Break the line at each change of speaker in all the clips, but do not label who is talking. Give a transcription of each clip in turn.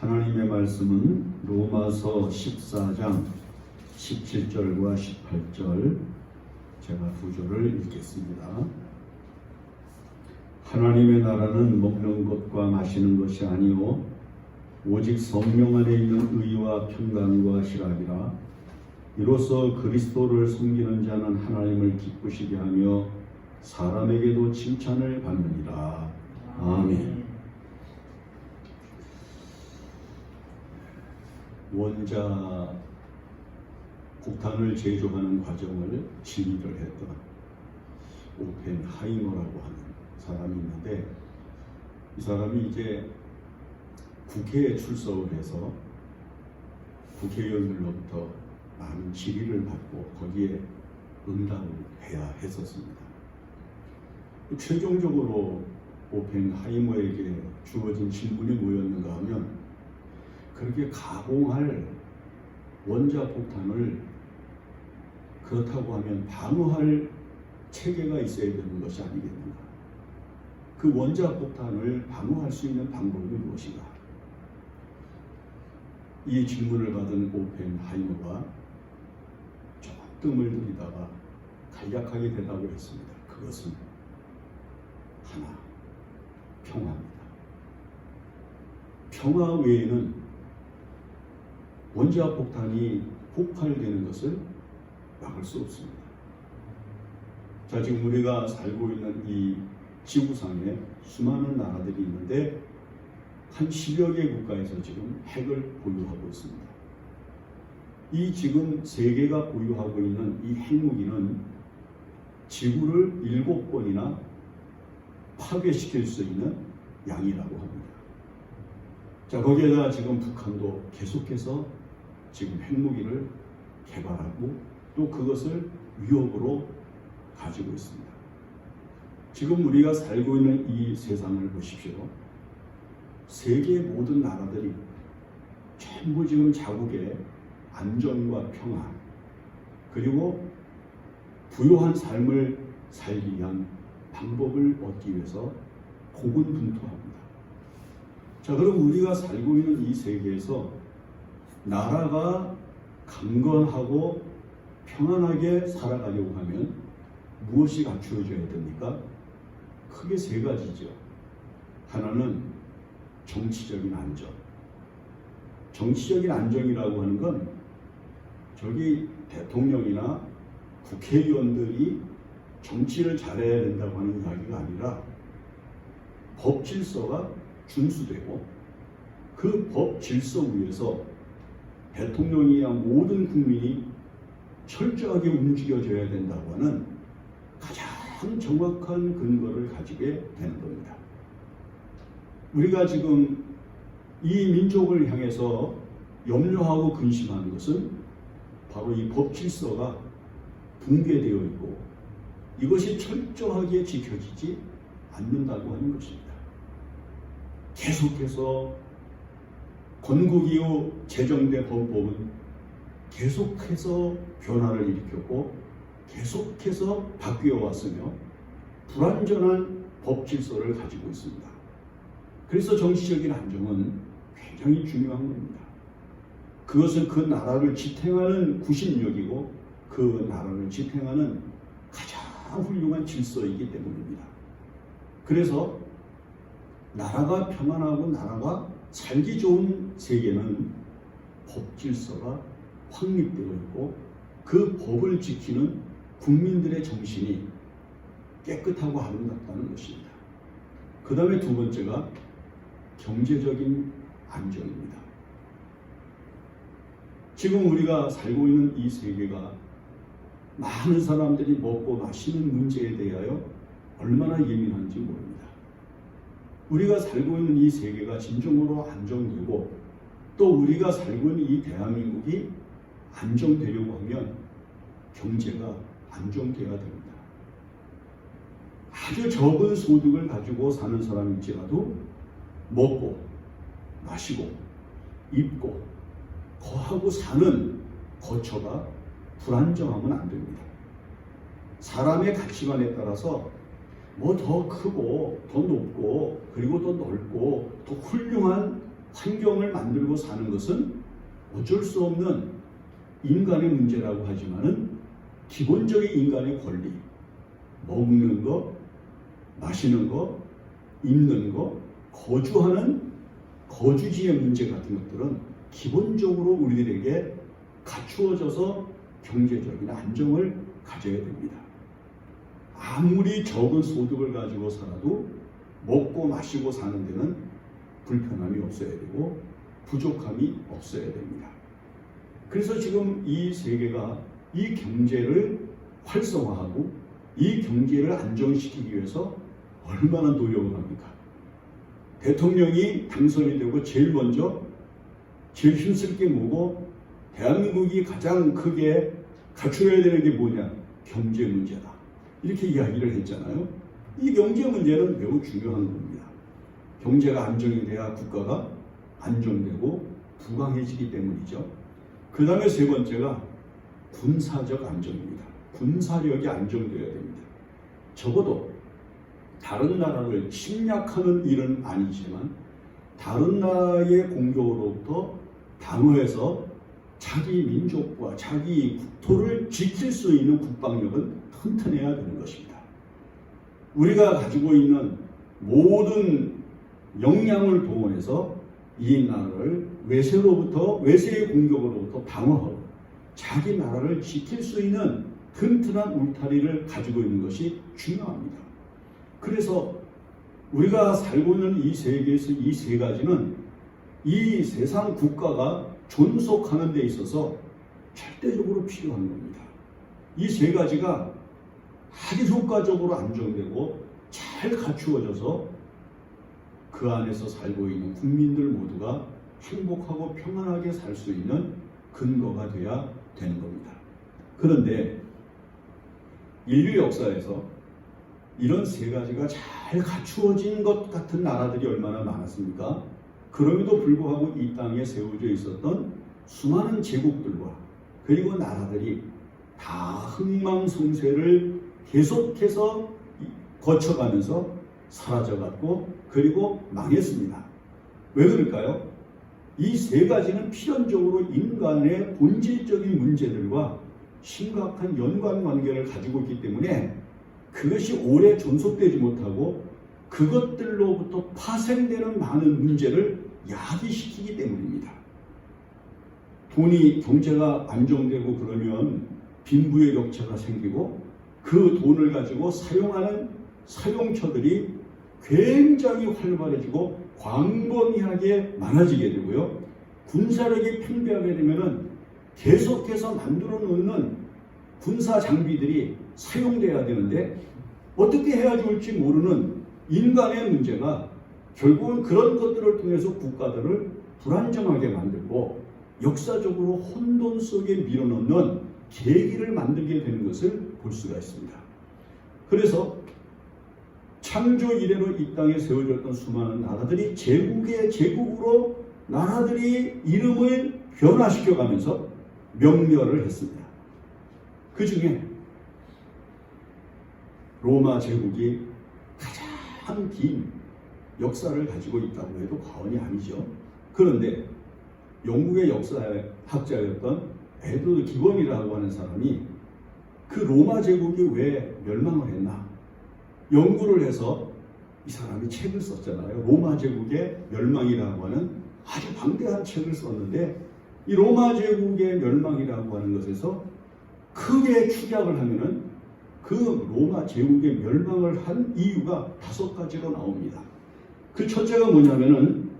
하나님의 말씀은 로마서 14장 17절과 18절, 제가 구절을 읽겠습니다. 하나님의 나라는 먹는 것과 마시는 것이 아니요 오직 성령 안에 있는 의와 평강과 희락이라. 이로써 그리스도를 섬기는 자는 하나님을 기쁘시게 하며 사람에게도 칭찬을 받느니라. 아멘. 원자 폭탄을 제조하는 과정을 지휘를 했던 오펜하이머라고 하는 사람이 있는데, 이 사람이 이제 국회에 출석을 해서 국회의원들로부터 많은 질의를 받고 거기에 응답을 해야 했었습니다. 최종적으로 오펜하이머에게 주어진 질문이 뭐였는가 하면, 그렇게 가공할 원자폭탄을 그렇다고 하면 방어할 체계가 있어야 되는 것이 아니겠는가? 그 원자폭탄을 방어할 수 있는 방법이 무엇인가? 이 질문을 받은 오펜하이머가 조금 뜸을 들이다가 간략하게 대답을 했습니다. 그것은 하나, 평화입니다. 평화 외에는 원자폭탄이 폭발되는 것을 막을 수 없습니다. 자, 지금 우리가 살고 있는 이 지구상에 수많은 나라들이 있는데 한 10여 개 국가에서 지금 핵을 보유하고 있습니다. 이 지금 세계가 보유하고 있는 이 핵무기는 지구를 7번이나 파괴시킬 수 있는 양이라고 합니다. 자, 거기에다 지금 북한도 계속해서 지금 핵무기를 개발하고 또 그것을 위협으로 가지고 있습니다. 지금 우리가 살고 있는 이 세상을 보십시오. 세계 모든 나라들이 전부 지금 자국의 안전과 평화, 그리고 부유한 삶을 살기 위한 방법을 얻기 위해서 고군분투합니다. 자, 그럼 우리가 살고 있는 이 세계에서 나라가 강건하고 평안하게 살아가려고 하면 무엇이 갖추어져야 됩니까? 크게 세 가지죠. 하나는 정치적인 안정. 정치적인 안정이라고 하는 건 저기 대통령이나 국회의원들이 정치를 잘해야 된다고 하는 이야기가 아니라 법 질서가 준수되고 그 법 질서 위에서 대통령이야 모든 국민이 철저하게 움직여져야 된다고 하는 가장 정확한 근거를 가지게 되는 겁니다. 우리가 지금 이 민족을 향해서 염려하고 근심하는 것은 바로 이 법 질서가 붕괴되어 있고 이것이 철저하게 지켜지지 않는다고 하는 것입니다. 계속해서 건국 이후 제정된 헌법은 계속해서 변화를 일으켰고 계속해서 바뀌어 왔으며 불완전한 법 질서를 가지고 있습니다. 그래서 정치적인 안정은 굉장히 중요한 겁니다. 그것은 그 나라를 지탱하는 구심력이고 그 나라를 지탱하는 가장 훌륭한 질서이기 때문입니다. 그래서 나라가 평안하고 나라가 살기 좋은 세계는 법 질서가 확립되어 있고 그 법을 지키는 국민들의 정신이 깨끗하고 아름답다는 것입니다. 그 다음에 두 번째가 경제적인 안정입니다. 지금 우리가 살고 있는 이 세계가 많은 사람들이 먹고 마시는 문제에 대하여 얼마나 예민한지 모릅니다. 우리가 살고 있는 이 세계가 진정으로 안정되고 또 우리가 살고 있는 이 대한민국이 안정되려고 하면 경제가 안정돼야 됩니다. 아주 적은 소득을 가지고 사는 사람일지라도 먹고 마시고 입고 거하고 사는 거처가 불안정하면 안 됩니다. 사람의 가치관에 따라서 뭐 더 크고 더 높고 그리고 더 넓고 더 훌륭한 환경을 만들고 사는 것은 어쩔 수 없는 인간의 문제라고 하지만은 기본적인 인간의 권리, 먹는 거, 마시는 거, 입는 거, 거주하는 거주지의 문제 같은 것들은 기본적으로 우리들에게 갖추어져서 경제적인 안정을 가져야 됩니다. 아무리 적은 소득을 가지고 살아도 먹고 마시고 사는 데는 불편함이 없어야 되고 부족함이 없어야 됩니다. 그래서 지금 이 세계가 이 경제를 활성화하고 이 경제를 안정시키기 위해서 얼마나 노력을 합니까? 대통령이 당선이 되고 제일 먼저 제일 힘쓸게 뭐고 대한민국이 가장 크게 갖춰야 되는 게 뭐냐? 경제 문제다. 이렇게 이야기를 했잖아요. 이 경제 문제는 매우 중요한 겁니다. 경제가 안정이 돼야 국가가 안정되고 부강해지기 때문이죠. 그 다음에 세 번째가 군사적 안정입니다. 군사력이 안정되어야 됩니다. 적어도 다른 나라를 침략하는 일은 아니지만 다른 나라의 공격으로부터 방어해서 자기 민족과 자기 국토를 지킬 수 있는 국방력은 튼튼해야 되는 것입니다. 우리가 가지고 있는 모든 역량을 동원해서 이 나라를 외세의 공격으로부터 방어하고 자기 나라를 지킬 수 있는 튼튼한 울타리를 가지고 있는 것이 중요합니다. 그래서 우리가 살고 있는 이 세계에서 이 세 가지는 이 세상 국가가 존속하는 데 있어서 절대적으로 필요한 겁니다. 이 세 가지가 아주 효과적으로 안정되고 잘 갖추어져서 그 안에서 살고 있는 국민들 모두가 행복하고 평안하게 살 수 있는 근거가 돼야 되는 겁니다. 그런데 인류 역사에서 이런 세 가지가 잘 갖추어진 것 같은 나라들이 얼마나 많았습니까? 그럼에도 불구하고 이 땅에 세워져 있었던 수많은 제국들과 그리고 나라들이 다 흥망성쇠를 계속해서 거쳐가면서 사라져갔고 그리고 망했습니다. 왜 그럴까요? 이 세 가지는 필연적으로 인간의 본질적인 문제들과 심각한 연관관계를 가지고 있기 때문에 그것이 오래 존속되지 못하고 그것들로부터 파생되는 많은 문제를 야기시키기 때문입니다. 경제가 안정되고 그러면 빈부의 격차가 생기고 그 돈을 가지고 사용하는 사용처들이 굉장히 활발해지고 광범위하게 많아지게 되고요. 군사력이 팽배하게 되면 계속해서 만들어 놓는 군사 장비들이 사용돼야 되는데 어떻게 해야 좋을지 모르는 인간의 문제가 결국은 그런 것들을 통해서 국가들을 불안정하게 만들고 역사적으로 혼돈 속에 밀어넣는 계기를 만들게 되는 것을 볼 수가 있습니다. 그래서 창조 이래로 이 땅에 세워졌던 수많은 나라들이 제국으로 나라들이 이름을 변화시켜가면서 명멸을 했습니다. 그 중에 로마 제국이 가장 긴 역사를 가지고 있다고 해도 과언이 아니죠. 그런데 영국의 역사학자였던 에드워드 기본이라고 하는 사람이 그 로마 제국이 왜 멸망을 했나 연구를 해서 이 사람이 책을 썼잖아요. 로마 제국의 멸망이라고 하는 아주 방대한 책을 썼는데 이 로마 제국의 멸망이라고 하는 것에서 크게 축약을 하면은 그 로마 제국의 멸망을 한 이유가 5가지로 나옵니다. 그 첫째가 뭐냐면은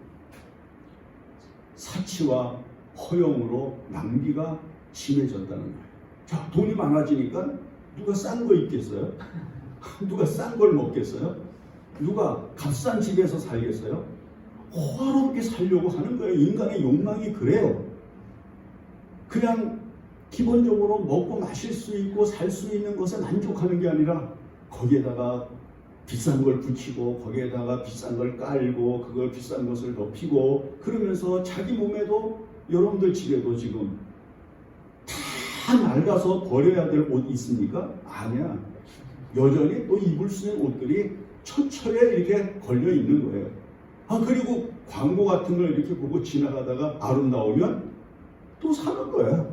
사치와 허용으로 낭비가 심해졌다는 거예요. 자, 돈이 많아지니까 누가 싼 거 입겠어요? 누가 싼 걸 먹겠어요? 누가 값싼 집에서 살겠어요? 호화롭게 살려고 하는 거예요. 인간의 욕망이 그래요. 그냥 기본적으로 먹고 마실 수 있고 살 수 있는 것에 만족하는 게 아니라 거기에다가 비싼 걸 붙이고 거기에다가 비싼 걸 깔고 그걸 비싼 것을 덮이고 그러면서 자기 몸에도 여러분들 집에도 지금 다 낡아서 버려야 될 옷 있습니까? 아니야. 여전히 또 입을 수 있는 옷들이 처처에 이렇게 걸려 있는 거예요. 그리고 광고 같은 걸 이렇게 보고 지나가다가 아름다우면 또 사는 거야.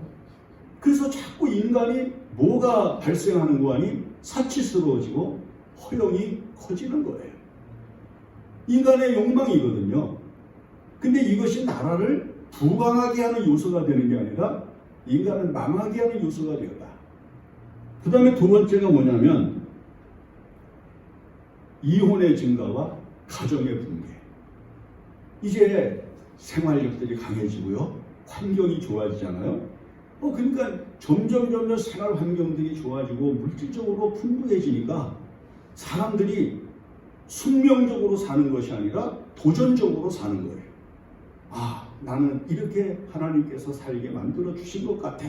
그래서 자꾸 인간이 뭐가 발생하는 거 아니? 사치스러워지고 허영이 커지는 거예요. 인간의 욕망이거든요. 근데 이것이 나라를 부강하게 하는 요소가 되는 게 아니라 인간을 망하게 하는 요소가 되었다. 그 다음에 두 번째가 뭐냐면 이혼의 증가와 가정의 붕괴. 이제 생활력들이 강해지고요. 환경이 좋아지잖아요. 그러니까 점점 생활 환경들이 좋아지고 물질적으로 풍부해지니까 사람들이 숙명적으로 사는 것이 아니라 도전적으로 사는 거예요. 나는 이렇게 하나님께서 살게 만들어 주신 것 같아.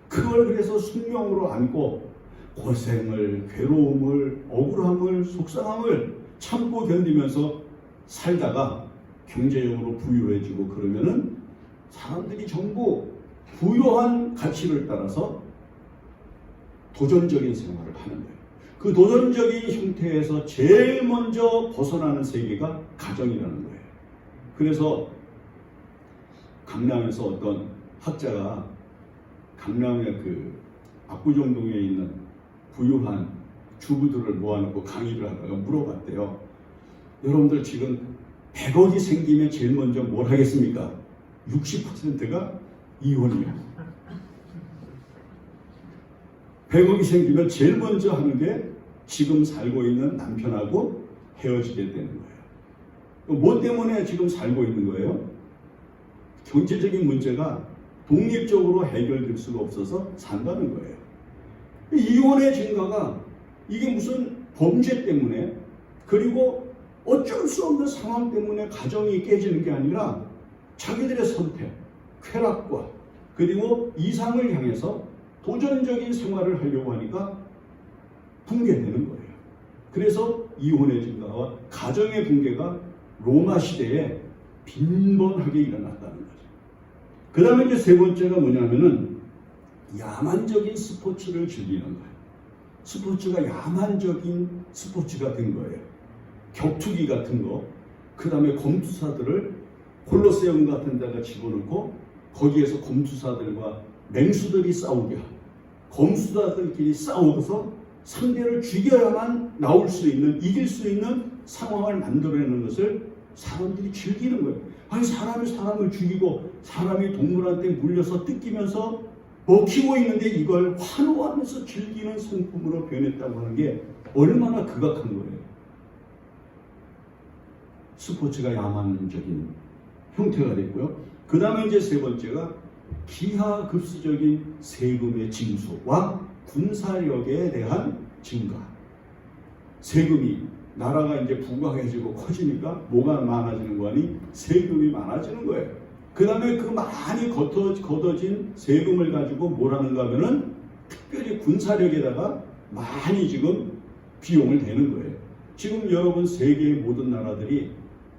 그걸 그래서 숙명으로 안고 고생을, 괴로움을, 억울함을, 속상함을 참고 견디면서 살다가 경제적으로 부유해지고 그러면은 사람들이 전부 부유한 가치를 따라서 도전적인 생활을 하는 거예요. 그 도전적인 형태에서 제일 먼저 벗어나는 세계가 가정이라는 거예요. 그래서 강남에서 어떤 학자가 강남의 그 압구정동에 있는 부유한 주부들을 모아놓고 강의를 하다가 물어봤대요. 여러분들 지금 100억이 생기면 제일 먼저 뭘 하겠습니까? 60%가 이혼이에요. 100억이 생기면 제일 먼저 하는 게 지금 살고 있는 남편하고 헤어지게 되는 거예요. 뭐 때문에 지금 살고 있는 거예요? 경제적인 문제가 독립적으로 해결될 수가 없어서 산다는 거예요. 이혼의 증가가 이게 무슨 범죄 때문에 그리고 어쩔 수 없는 상황 때문에 가정이 깨지는 게 아니라 자기들의 선택, 쾌락과 그리고 이상을 향해서 도전적인 생활을 하려고 하니까 붕괴되는 거예요. 그래서 이혼의 증가와 가정의 붕괴가 로마 시대에 빈번하게 일어났다는 거죠. 그 다음에 이제 세 번째가 뭐냐면은 야만적인 스포츠를 즐기는 거예요. 스포츠가 야만적인 스포츠가 된 거예요. 격투기 같은 거, 그 다음에 검투사들을 콜로세움 같은 데다 집어넣고 거기에서 검투사들과 맹수들이 싸우게 하고 검수사들끼리 싸워서 상대를 죽여야만 나올 수 있는, 이길 수 있는 상황을 만들어내는 것을 사람들이 즐기는 거예요. 아니 사람이 사람을 죽이고 사람이 동물한테 물려서 뜯기면서 먹히고 있는데 이걸 환호하면서 즐기는 성품으로 변했다고 하는 게 얼마나 극악한 거예요. 스포츠가 야만적인 형태가 됐고요. 그 다음에 이제 세 번째가 기하급수적인 세금의 징수와 군사력에 대한 증가. 세금이 나라가 이제 부강해지고 커지니까 뭐가 많아지는 거 아니? 세금이 많아지는 거예요. 그 다음에 그 많이 걷어진 세금을 가지고 뭘 하는가 하면은 특별히 군사력에다가 많이 지금 비용을 대는 거예요. 지금 여러분 세계의 모든 나라들이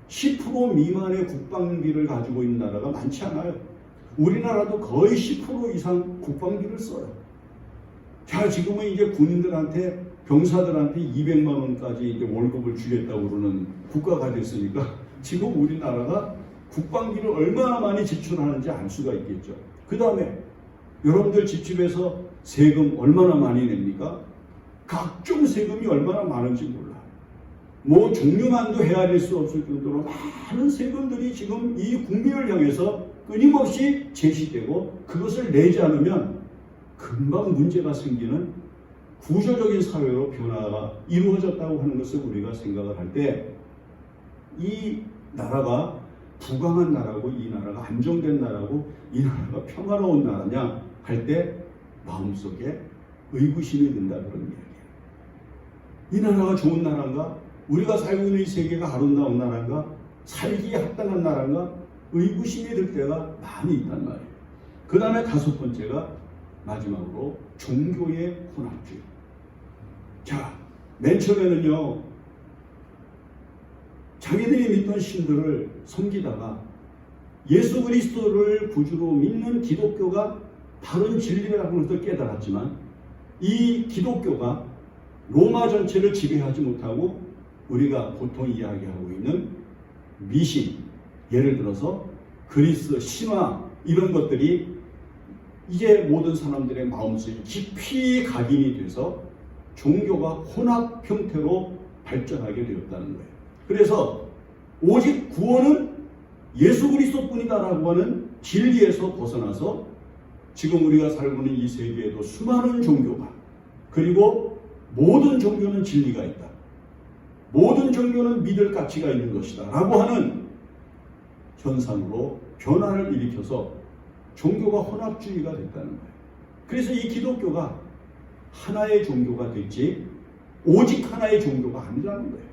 10% 미만의 국방비를 가지고 있는 나라가 많지 않아요. 우리나라도 거의 10% 이상 국방비를 써요. 자, 지금은 이제 군인들한테 병사들한테 200만 원까지 이제 월급을 주겠다고 그러는 국가가 됐으니까 지금 우리나라가 국방비를 얼마나 많이 지출하는지 알 수가 있겠죠. 그 다음에 여러분들 집집에서 세금 얼마나 많이 냅니까? 각종 세금이 얼마나 많은지 몰라요. 뭐 종류만도 헤아릴 수 없을 정도로 많은 세금들이 지금 이 국민을 향해서 끊임없이 제시되고 그것을 내지 않으면 금방 문제가 생기는 구조적인 사회로 변화가 이루어졌다고 하는 것을 우리가 생각을 할 때 이 나라가 부강한 나라고 이 나라가 안정된 나라고 이 나라가 평화로운 나라냐 할 때 마음속에 의구심이 든다 그런 이야기예요. 이 나라가 좋은 나라인가? 우리가 살고 있는 이 세계가 아름다운 나라인가? 살기에 합당한 나라인가? 의구심이 들 때가 많이 있단 말이에요. 그 다음에 다섯 번째가 마지막으로 종교의 혼합주의. 자, 맨 처음에는요, 자기들이 믿던 신들을 섬기다가 예수 그리스도를 구주로 믿는 기독교가 바른 진리라고 해서 깨달았지만 이 기독교가 로마 전체를 지배하지 못하고 우리가 보통 이야기하고 있는 미신, 예를 들어서 그리스 신화 이런 것들이 이제 모든 사람들의 마음속에 깊이 각인이 돼서 종교가 혼합 형태로 발전하게 되었다는 거예요. 그래서 오직 구원은 예수 그리스도뿐이다라고 하는 진리에서 벗어나서 지금 우리가 살고 있는 이 세계에도 수많은 종교가, 그리고 모든 종교는 진리가 있다, 모든 종교는 믿을 가치가 있는 것이다 라고 하는 현상으로 변화를 일으켜서 종교가 혼합주의가 됐다는 거예요. 그래서 이 기독교가 하나의 종교가 됐지 오직 하나의 종교가 아니라는 거예요.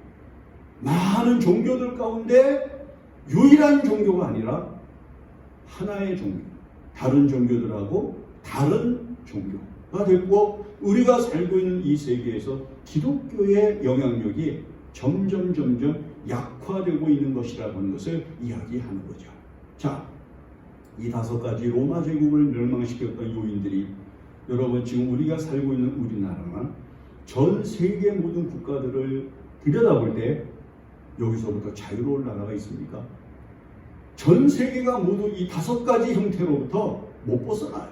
많은 종교들 가운데 유일한 종교가 아니라 하나의 종교, 다른 종교들하고 다른 종교가 됐고, 우리가 살고 있는 이 세계에서 기독교의 영향력이 점점 약화되고 있는 것이라고 하는 것을 이야기하는 거죠. 자, 이 5가지 로마 제국을 멸망시켰던 요인들이, 여러분 지금 우리가 살고 있는 우리나라나 전 세계 모든 국가들을 들여다볼 때 여기서부터 자유로운 나라가 있습니까? 전 세계가 모두 이 5가지 형태로부터 못 벗어나요.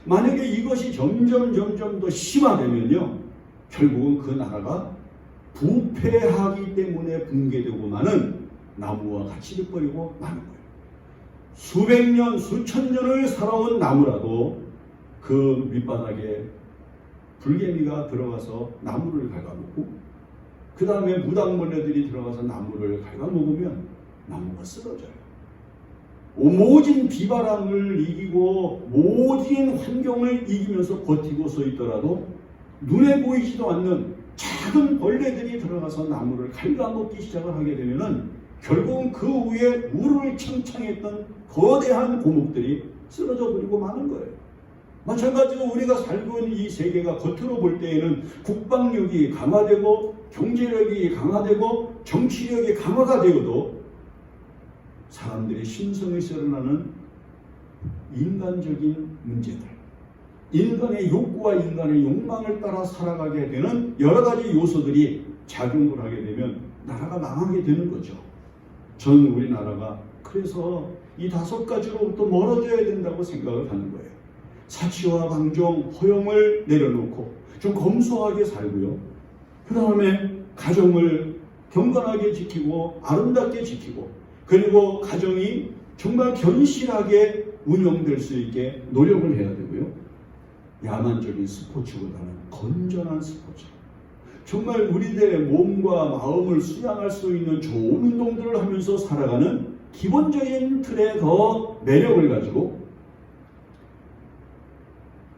만약에 이것이 점점 더 심화되면요, 결국은 그 나라가 부패하기 때문에 붕괴되고 마는 나무와 같이 돼버리고 마는 거예요. 수백 년, 수천 년을 살아온 나무라도 그 밑바닥에 불개미가 들어가서 나무를 갉아먹고, 그 다음에 무당벌레들이 들어가서 나무를 갉아먹으면 나무가 쓰러져요. 모진 비바람을 이기고 모진 환경을 이기면서 버티고 서 있더라도 눈에 보이지도 않는 작은 벌레들이 들어가서 나무를 갉아먹기 시작을 하게 되면은 결국은 그 위에 우를 창창했던 거대한 고목들이 쓰러져 버리고 마는 거예요. 마찬가지로 우리가 살고 있는 이 세계가 겉으로 볼 때에는 국방력이 강화되고 경제력이 강화되고 정치력이 강화가 되어도 사람들의 심성에 드러나는 인간적인 문제들, 인간의 욕구와 인간의 욕망을 따라 살아가게 되는 여러 가지 요소들이 작용을 하게 되면 나라가 망하게 되는 거죠. 전 우리나라가 그래서 이 5가지로부터 멀어져야 된다고 생각을 하는 거예요. 사치와 방종, 허용을 내려놓고 좀 검소하게 살고요. 그 다음에 가정을 경건하게 지키고 아름답게 지키고, 그리고 가정이 정말 견실하게 운영될 수 있게 노력을 해야 되고요. 야만적인 스포츠보다는 건전한 스포츠, 정말 우리들의 몸과 마음을 수양할 수 있는 좋은 운동들을 하면서 살아가는 기본적인 틀에 더 매력을 가지고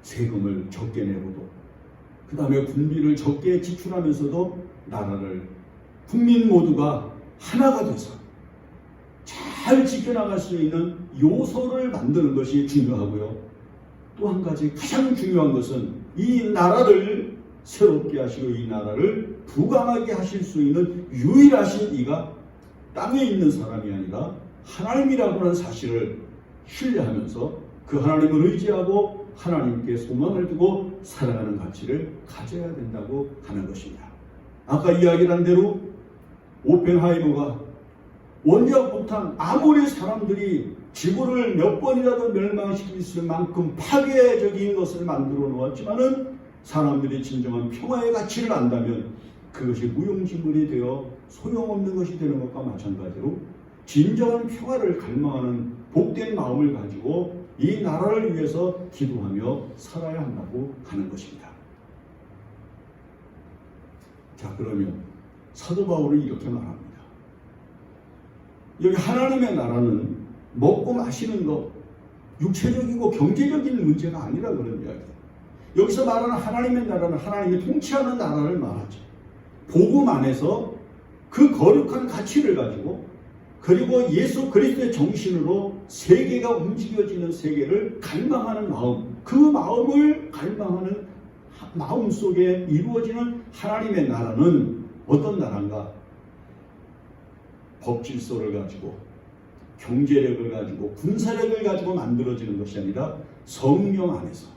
세금을 적게 내고도, 그 다음에 군비를 적게 지출하면서도 나라를 국민 모두가 하나가 돼서 잘 지켜나갈 수 있는 요소를 만드는 것이 중요하고요. 또 한 가지 가장 중요한 것은 이 나라를 새롭게 하시고 이 나라를 부강하게 하실 수 있는 유일하신 이가 땅에 있는 사람이 아니라 하나님이라고 하는 사실을 신뢰하면서 그 하나님을 의지하고 하나님께 소망을 두고 살아가는 가치를 가져야 된다고 하는 것입니다. 아까 이야기한 대로 오펜하이머가 원자력 폭탄, 아무리 사람들이 지구를 몇 번이라도 멸망시킬 만큼 파괴적인 것을 만들어 놓았지만은 사람들이 진정한 평화의 가치를 안다면 그것이 무용지물이 되어 소용없는 것이 되는 것과 마찬가지로 진정한 평화를 갈망하는 복된 마음을 가지고 이 나라를 위해서 기도하며 살아야 한다고 하는 것입니다. 자, 그러면 사도 바울은 이렇게 말합니다. 여기 하나님의 나라는 먹고 마시는 것, 육체적이고 경제적인 문제가 아니라 그런 이야기예요. 여기서 말하는 하나님의 나라는 하나님이 통치하는 나라를 말하죠. 복음 안에서 그 거룩한 가치를 가지고, 그리고 예수 그리스도의 정신으로 세계가 움직여지는 세계를 갈망하는 마음, 그 마음을 갈망하는 마음 속에 이루어지는 하나님의 나라는 어떤 나라인가? 법질서를 가지고 경제력을 가지고 군사력을 가지고 만들어지는 것이 아니라 성령 안에서,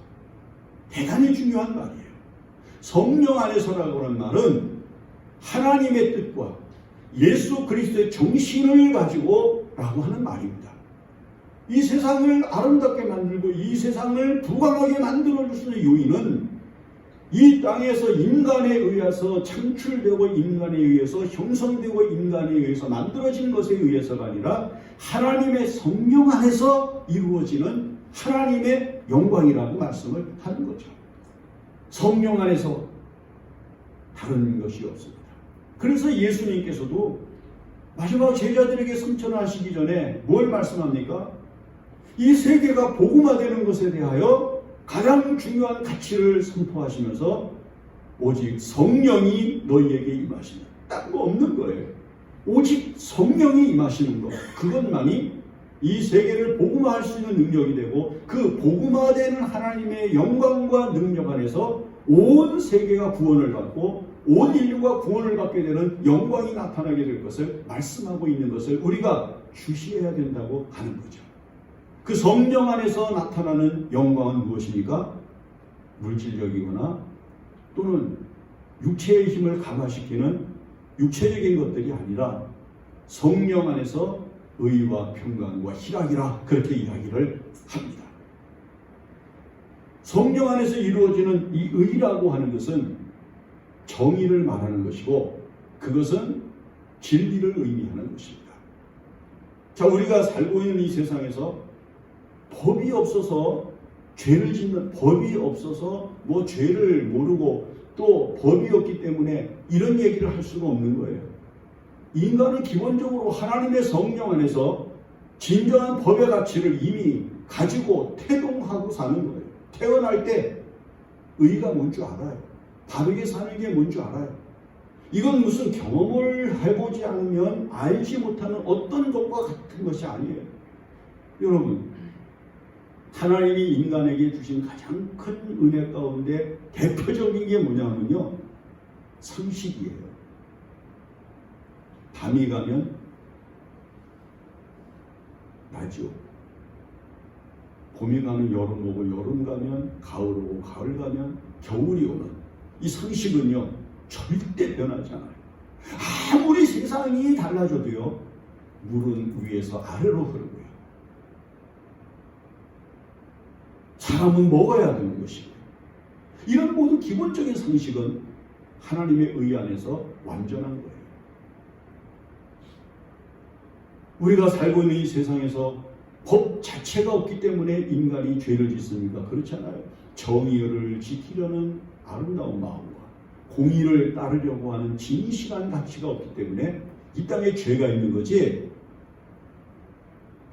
대단히 중요한 말이에요. 성령 안에서라고 하는 말은 하나님의 뜻과 예수 그리스도의 정신을 가지고 라고 하는 말입니다. 이 세상을 아름답게 만들고 이 세상을 부강하게 만들어줄 수 있는 요인은 이 땅에서 인간에 의해서 창출되고 인간에 의해서 형성되고 인간에 의해서 만들어진 것에 의해서가 아니라 하나님의 성령 안에서 이루어지는 하나님의 영광이라고 말씀을 하는 거죠. 성령 안에서 다른 것이 없습니다. 그래서 예수님께서도 마지막 제자들에게 승천하시기 전에 뭘 말씀합니까? 이 세계가 복음화되는 것에 대하여 가장 중요한 가치를 선포하시면서 오직 성령이 너희에게 임하시는, 딴 거 없는 거예요. 오직 성령이 임하시는 것, 그것만이 이 세계를 복음화할 수 있는 능력이 되고 그 복음화되는 하나님의 영광과 능력 안에서 온 세계가 구원을 받고 온 인류가 구원을 받게 되는 영광이 나타나게 될 것을 말씀하고 있는 것을 우리가 주시해야 된다고 하는 거죠. 그 성령 안에서 나타나는 영광은 무엇입니까? 물질력이거나 또는 육체의 힘을 강화시키는 육체적인 것들이 아니라 성령 안에서 의와 평강과 희락이라 그렇게 이야기를 합니다. 성령 안에서 이루어지는 이 의라고 하는 것은 정의를 말하는 것이고 그것은 진리를 의미하는 것입니다. 자, 우리가 살고 있는 이 세상에서 법이 없어서 죄를 짓는, 법이 없어서 뭐 죄를 모르고 또 법이 없기 때문에 이런 얘기를 할 수가 없는 거예요. 인간은 기본적으로 하나님의 성령 안에서 진정한 법의 가치를 이미 가지고 태동하고 사는 거예요. 태어날 때 의가 뭔 줄 알아요. 바르게 사는 게 뭔 줄 알아요. 이건 무슨 경험을 해보지 않으면 알지 못하는 어떤 것과 같은 것이 아니에요. 여러분, 하나님이 인간에게 주신 가장 큰 은혜 가운데 대표적인 게 뭐냐면요, 상식이에요. 밤이 가면 낮이 오고, 봄이 가면 여름 오고, 여름 가면 가을 오고, 가을 가면 겨울이 오는 이 상식은요 절대 변하지 않아요. 아무리 세상이 달라져도요 물은 위에서 아래로 흐르고요, 사람은 먹어야 되는 것이고요. 이런 모든 기본적인 상식은 하나님의 의 안에서 완전한 거예요. 우리가 살고 있는 이 세상에서 법 자체가 없기 때문에 인간이 죄를 짓습니까? 그렇지 않아요. 정의를 지키려는 아름다운 마음과 공의를 따르려고 하는 진실한 가치가 없기 때문에 이 땅에 죄가 있는 거지.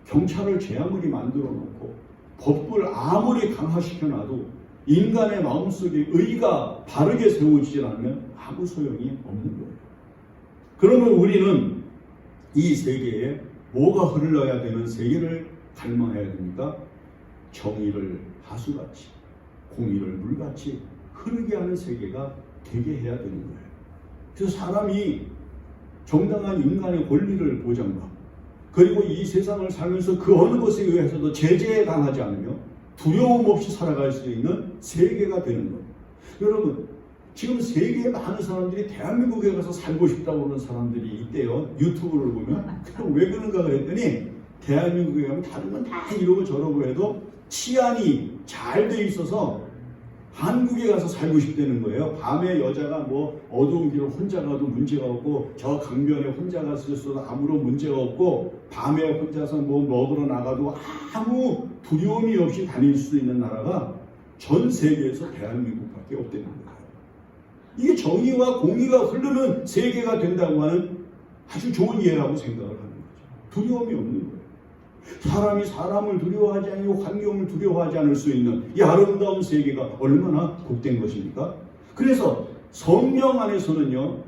경찰을 죄아무리 만들어 놓고 법을 아무리 강화시켜놔도 인간의 마음속에 의가 바르게 세워지지 않으면 아무 소용이 없는 거예요. 그러면 우리는 이 세계에 뭐가 흘러야 되는 세계를 갈망해야 됩니까? 정의를 하수같이, 공의를 물같이 흐르게 하는 세계가 되게 해야 되는 거예요. 그래서 사람이 정당한 인간의 권리를 보장받고, 그리고 이 세상을 살면서 그 어느 것에 의해서도 제재에 당하지 않으며 두려움 없이 살아갈 수 있는 세계가 되는 거예요. 여러분, 지금 세계에 많은 사람들이 대한민국에 가서 살고 싶다고 하는 사람들이 있대요. 유튜브를 보면. 왜 그런가 그랬더니 대한민국에 가면 다른 건 다 이러고 저러고 해도 치안이 잘 돼 있어서 한국에 가서 살고 싶다는 거예요. 밤에 여자가 뭐 어두운 길을 혼자 가도 문제가 없고, 저 강변에 혼자 갔을 아무런 문제가 없고, 밤에 혼자서 뭐 먹으러 나가도 아무 두려움이 없이 다닐 수 있는 나라가 전 세계에서 대한민국밖에 없다는 거예요. 이게 정의와 공의가 흐르는 세계가 된다고 하는 아주 좋은 예라고 생각을 하는 거죠. 두려움이 없는 거예요. 사람이 사람을 두려워하지 아니고 환경을 두려워하지 않을 수 있는 이 아름다운 세계가 얼마나 복된 것입니까? 그래서 성령 안에서는요,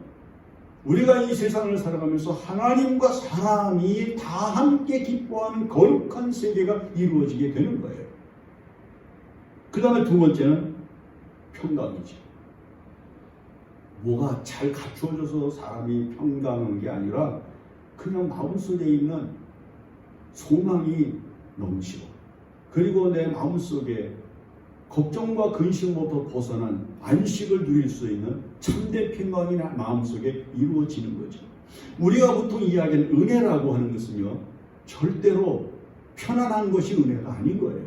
우리가 이 세상을 살아가면서 하나님과 사람이 다 함께 기뻐하는 거룩한 세계가 이루어지게 되는 거예요. 그 다음에 두 번째는 평강이죠. 뭐가 잘 갖추어져서 사람이 평강한 게 아니라 그냥 마음속에 있는 소망이 넘치고, 그리고 내 마음속에 걱정과 근심부터 벗어난 안식을 누릴 수 있는 참된 평강이 마음속에 이루어지는 거죠. 우리가 보통 이야기하는 은혜라고 하는 것은요, 절대로 편안한 것이 은혜가 아닌 거예요.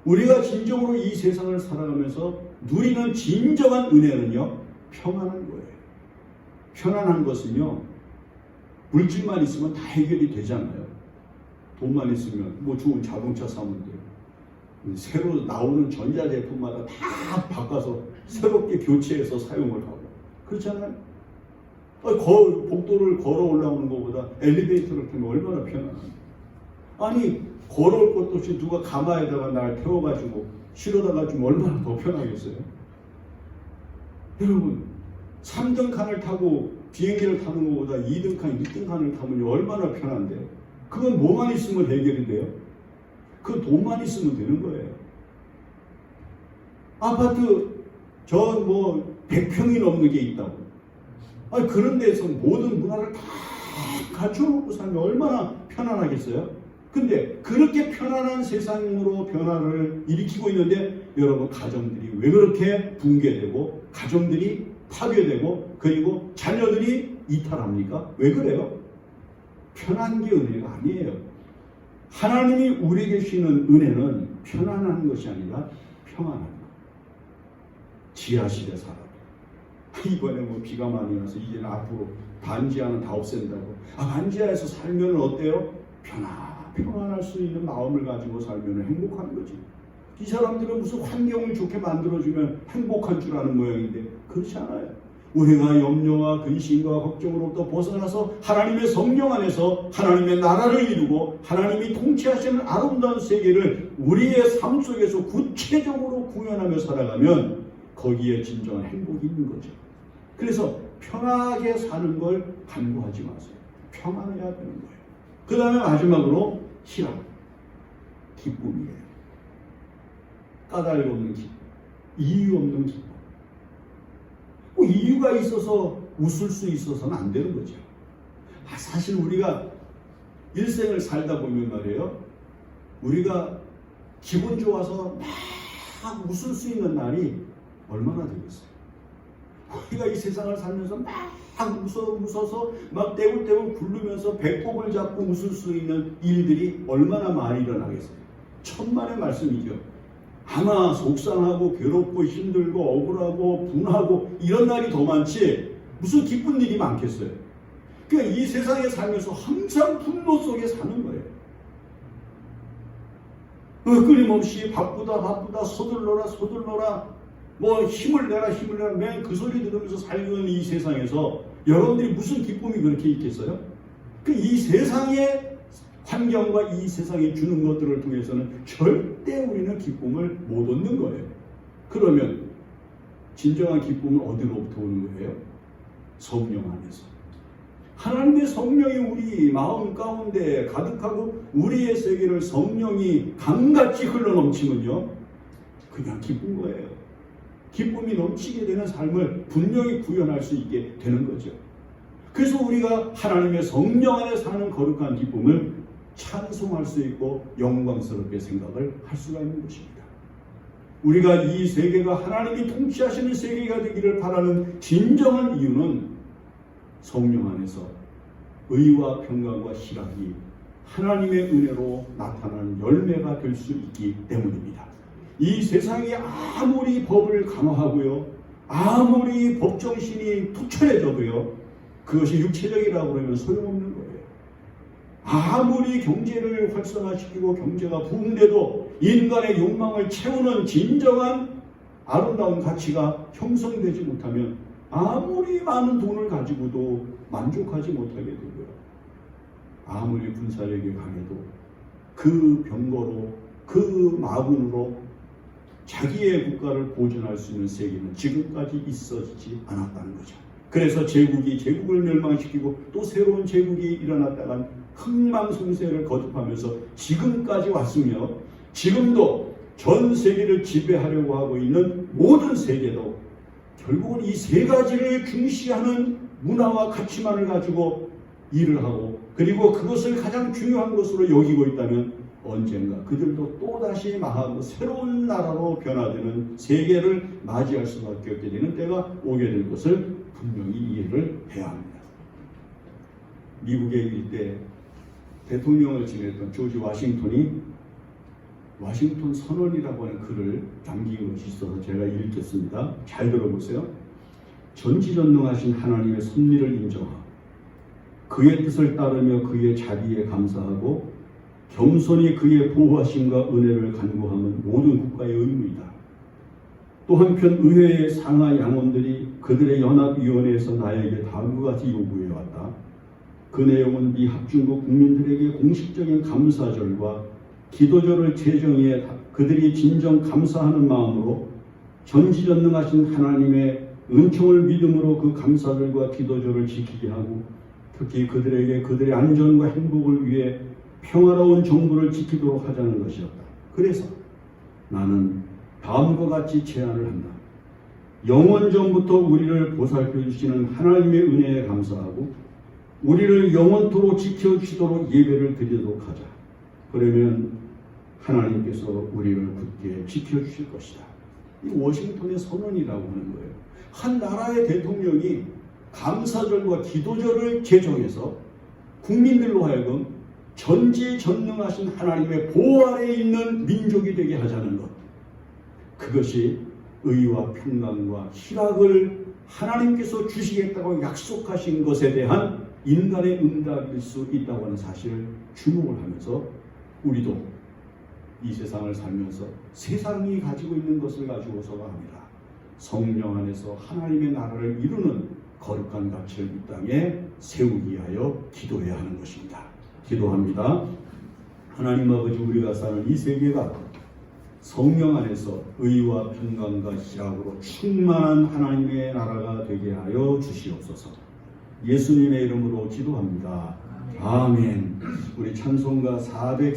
우리가 진정으로 이 세상을 살아가면서 누리는 진정한 은혜는요, 평안한 거예요. 편안한 것은요, 물질만 있으면 다 해결이 되잖아요. 돈만 있으면 뭐 좋은 자동차 사면 돼요. 새로 나오는 전자제품마다 다 바꿔서 새롭게 교체해서 사용을 하고 그렇잖아요. 복도를 걸어 올라오는 것보다 엘리베이터를 타면 얼마나 편안합니까? 아니 걸어올 것도 없이 누가 가마에다가 날 태워가지고 실어다가 주면 얼마나 더 편하겠어요? 여러분 3등 칸을 타고 비행기를 타는 것보다 2등 칸, 6등 칸을 타면 얼마나 편한데 그건 뭐만 있으면 해결이 돼요? 그 돈만 있으면 되는 거예요. 아파트 저 뭐 100평이 넘는 게 있다고. 아니 그런 데서 모든 문화를 다 갖춰놓고 살면 얼마나 편안하겠어요? 근데 그렇게 편안한 세상으로 변화를 일으키고 있는데 여러분 가정들이 왜 그렇게 붕괴되고 가정들이 파괴되고 그리고 자녀들이 이탈합니까? 왜 그래요? 편한 게 은혜가 아니에요. 하나님이 우리에게 주시는 은혜는 편안한 것이 아니라 평안한 것. 지하실에 살아도 이번에 뭐 비가 많이 와서 이제는 앞으로 반지하는 다 없앤다고. 반지하에서 살면 어때요? 평안할 수 있는 마음을 가지고 살면 행복한 거지. 이 사람들은 무슨 환경을 좋게 만들어주면 행복한 줄 아는 모양인데 그렇지 않아요. 우리가 염려와 근심과 걱정으로부터 벗어나서 하나님의 성령 안에서 하나님의 나라를 이루고 하나님이 통치하시는 아름다운 세계를 우리의 삶 속에서 구체적으로 구현하며 살아가면 거기에 진정한 행복이 있는 거죠. 그래서 편하게 사는 걸 간구하지 마세요. 평안해야 되는 거예요. 그 다음에 마지막으로 희락, 기쁨이에요. 까닭 없는 기쁨, 이유 없는 기쁨. 뭐 이유가 있어서 웃을 수 있어서는 안 되는 거죠. 사실 우리가 일생을 살다 보면 말이에요. 우리가 기분 좋아서 막 웃을 수 있는 날이 얼마나 되겠어요. 우리가 이 세상을 살면서 막 웃어서 막 떼굴떼굴 굴르면서 배꼽을 잡고 웃을 수 있는 일들이 얼마나 많이 일어나겠어요. 천만의 말씀이죠. 아마 속상하고 괴롭고 힘들고 억울하고 분하고 이런 날이 더 많지 무슨 기쁜 일이 많겠어요. 그러니까 이 세상에 살면서 항상 분노 속에 사는 거예요. 끊임없이 바쁘다 서둘러라 뭐 힘을 내라 맨 그 소리 들으면서 살는 이 세상에서 여러분들이 무슨 기쁨이 그렇게 있겠어요? 이 세상의 환경과 이 세상이 주는 것들을 통해서는 절대 우리는 기쁨을 못 얻는 거예요. 그러면 진정한 기쁨은 어디로부터 오는 거예요? 성령 안에서. 하나님의 성령이 우리 마음 가운데 가득하고 우리의 세계를 성령이 강같이 흘러넘치면요 그냥 기쁜 거예요. 기쁨이 넘치게 되는 삶을 분명히 구현할 수 있게 되는 거죠. 그래서 우리가 하나님의 성령 안에 사는 거룩한 기쁨을 찬송할 수 있고 영광스럽게 생각을 할 수가 있는 것입니다. 우리가 이 세계가 하나님이 통치하시는 세계가 되기를 바라는 진정한 이유는 성령 안에서 의와 평강과 희락이 하나님의 은혜로 나타나는 열매가 될 수 있기 때문입니다. 이 세상이 아무리 법을 강화하고요 아무리 법정신이 투철해져도요 그것이 육체적이라고 그러면 소용없는 거예요. 아무리 경제를 활성화시키고 경제가 부흥돼도 인간의 욕망을 채우는 진정한 아름다운 가치가 형성되지 못하면 아무리 많은 돈을 가지고도 만족하지 못하게 되고요. 아무리 군사력이 강해도 그 병거로 그 마군으로 자기의 국가를 보존할 수 있는 세계는 지금까지 있어지지 않았다는 거죠. 그래서 제국이 제국을 멸망시키고 또 새로운 제국이 일어났다간 흥망성쇠를 거듭하면서 지금까지 왔으며 지금도 전 세계를 지배하려고 하고 있는 모든 세계도 결국은 이 세 가지를 중시하는 문화와 가치만을 가지고 일을 하고 그리고 그것을 가장 중요한 것으로 여기고 있다면 언젠가 그들도 또다시 망하고 새로운 나라로 변화되는 세계를 맞이할 수밖에 없게 되는 때가 오게 될 것을 분명히 이해를 해야 합니다. 미국에 있을 때 대통령을 지냈던 조지 워싱턴이 워싱턴 선언이라고 하는 글을 남긴 것이 있어서 제가 읽겠습니다. 잘 들어보세요. 전지전능하신 하나님의 섭리를 인정하고 그의 뜻을 따르며 그의 자비에 감사하고 겸손히 그의 보호하심과 은혜를 간구하는 모든 국가의 의무이다. 또 한편 의회의 상하 양원들이 그들의 연합위원회에서 나에게 다음과 같이 요구해왔다. 그 내용은 미 합중국 국민들에게 공식적인 감사절과 기도절을 제정해 그들이 진정 감사하는 마음으로 전지전능하신 하나님의 은총을 믿음으로 그 감사절과 기도절을 지키게 하고 특히 그들에게 그들의 안전과 행복을 위해 평화로운 정부를 지키도록 하자는 것이었다. 그래서 나는 다음과 같이 제안을 한다. 영원전부터 우리를 보살펴 주시는 하나님의 은혜에 감사하고 우리를 영원토록 지켜주시도록 예배를 드리도록 하자. 그러면 하나님께서 우리를 굳게 지켜주실 것이다. 이 워싱턴의 선언이라고 하는 거예요. 한 나라의 대통령이 감사절과 기도절을 제정해서 국민들로 하여금 전지전능하신 하나님의 보호 아래에 있는 민족이 되게 하자는 것. 그것이 의와 평강과 희락을 하나님께서 주시겠다고 약속하신 것에 대한 인간의 응답일 수 있다고 하는 사실을 주목을 하면서 우리도 이 세상을 살면서 세상이 가지고 있는 것을 가지고서가 아니라 성령 안에서 하나님의 나라를 이루는 거룩한 가치를 이 땅에 세우기 위하여 기도해야 하는 것입니다. 기도합니다. 하나님 아버지, 우리가 사는 이 세계가 성령 안에서 의와 평강과 희락으로 충만한 하나님의 나라가 되게 하여 주시옵소서. 예수님의 이름으로 기도합니다. 아멘. 우리 찬송가 404